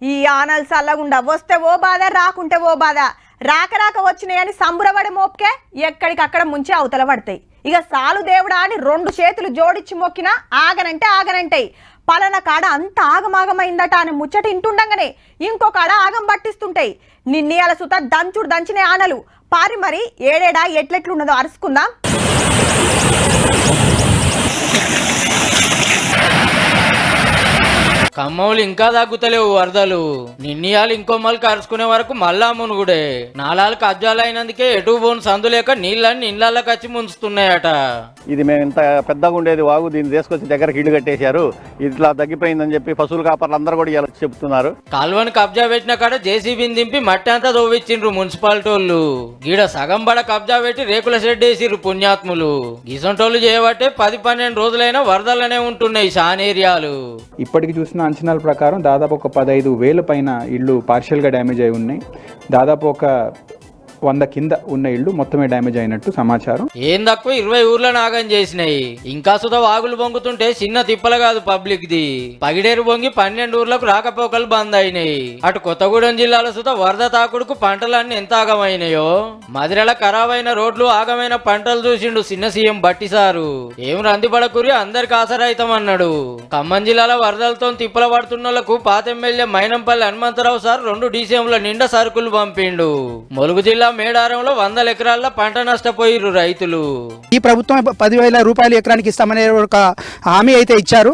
ఈ ఆనలు చల్లగుండా వస్తే ఓ బాధ రాకుంటే ఓ బాధ రాక రాక వచ్చినాయని సంబురపడే మోపుకే ఎక్కడికక్కడ ముంచి అవతల పడతాయి. ఇక సాలు దేవుడా అని రెండు చేతులు జోడించి మొక్కినా ఆగనంటే ఆగనంటాయి. పలానా కాడ అంత ఆగమాగమైందట అని ముచ్చట ఇంటుండగానే ఇంకో కాడ ఆగం పట్టిస్తుంటాయి. నిన్నీయాల సుత దంచుడు దంచిన ఆనలు పారి మరి ఏడేడా ఎట్లెట్లున్నదో అరుచుకుందాం. ఖమ్మంలు ఇంకా తగ్గుతలేవు వరదలు. నిన్నయాలు ఇంకో మళ్ళీ కరుచుకునే వరకు మళ్ళా మునుగుడే. నాలాలు కబ్జాలు అయినందుకే ఎటు పోను సందు లేక నీళ్ళని ఇళ్ళకి వచ్చి ముంచుతున్నాయట. ఇది మేము ఇంత పెద్దగా ఉండేది వాగు, దీన్ని తీసుకొచ్చి దగ్గరకు ఇల్లు కట్టేశారు, ఇట్లా తగ్గిపోయిందని చెప్పి పశువుల కాపర్లు అందరూ కూడా ఇలా చెప్తున్నారు. కాలువని కబ్జా పెట్టిన కాడ జేసీబీని దింపి మట్టి అంతా తోవిచ్చిండ్రు మున్సిపాలిటీ వాళ్ళు. గీడ సగం బడ కబ్జా పెట్టి రేకుల షెడ్ వేసిర్రు పుణ్యాత్ములు. గిసంటోళ్ళు చేయబట్టే 10-12 రోజులైనా వరదలనే ఉంటున్నాయి షాన్ ఏరియాలు. ఇప్పటికి చూసిన అంచనాల ప్రకారం దాదాపు ఒక 15,000 పైన ఇళ్ళు పార్షియల్గా డ్యామేజ్ అయి ఉన్నాయి. దాదాపు ఒక 100 కింద ఉన్న ఇళ్ళు మొత్తమే డ్యామేజ్ అయినట్టు సమాచారం. ఏం తక్కువ 20 ఊర్లో నాగం చేసినాయి. ఇంకా సుధా వాగులు బొంగుతుంటే చిన్న తిప్పలు కాదు పబ్లిక్ ది. పగిడేరు బొంగి 12 ఊర్లకు రాకపోకలు బంద్ అయినాయి. అటు కొత్తగూడెం జిల్లాలో సుధా వరద తాకుడుకు పంటలన్నీ ఎంత ఆగమైనాయో. మదిరల ఖరాబైన రోడ్లు ఆగమైన పంటలు చూసిండు చిన్న సీఎం బట్టి సారు. ఏం రందిపడకూరి అందరికి ఆసరైతం అన్నాడు. ఖమ్మం జిల్లాలో వరదలతో తిప్పల పడుతున్నోళ్లకు పాత ఎమ్మెల్యే మైనంపల్లి హనుమంతరావు సార్ 2 DCMల నిండా సరుకులు పంపిండు. ములుగు జిల్లా మేడారంలో 100 ఎకరాల్లో పంట నష్టపోయిరు రైతులు. ఈ ప్రభుత్వం 10,000 రూపాయలు ఎకరానికి ఇస్తామనే ఒక హామీ అయితే ఇచ్చారు.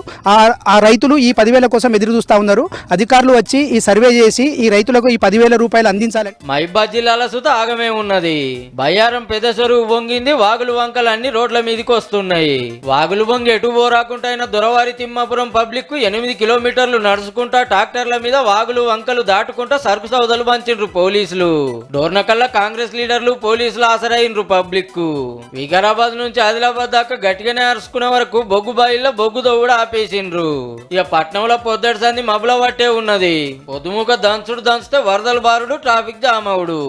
ఆ రైతులు ఈ 10,000 కోసం ఎదురు చూస్తా ఉన్నారు. అధికారులు వచ్చి ఈ సర్వే చేసి ఈ రైతులకు ఈ 10,000 రూపాయలు అందించాలని. మహిబాద్ జిల్లాలో సుత ఆగమే ఉన్నది. బయ్యారం పెద్ద చెరువు బొంగింది. వాగులు వంకలు అన్ని రోడ్ల మీదకి వస్తున్నాయి. వాగులు బొంగి ఎటు పోరాకుండా అయిన దొరవారి తిమ్మాపురం పబ్లిక్ 8 కిలోమీటర్లు నడుచుకుంటా ట్రాక్టర్ల మీద వాగులు వంకలు దాటుకుంటా సరుకు సౌదలు పంచిండ్రు పోలీసులు. డోర్నకల్లా కాంగ్రెస్ లీడర్లు పోలీసులు ఆసరైనరు పబ్లిక్. వికారాబాద్ నుంచి ఆదిలాబాద్ దాకా గట్టిగానే అరుచుకునే వరకు బొగ్గు బాయిల్లో బొగ్గుతో కూడా ఆపేసిండ్రు. ఇక పట్నంలో పొద్దటి సంది మబ్బుల పట్టే ఉన్నది. పొద్దుముక దంచుడు దంచితే వరదల బారుడు, ట్రాఫిక్ జామ్ అవుడు.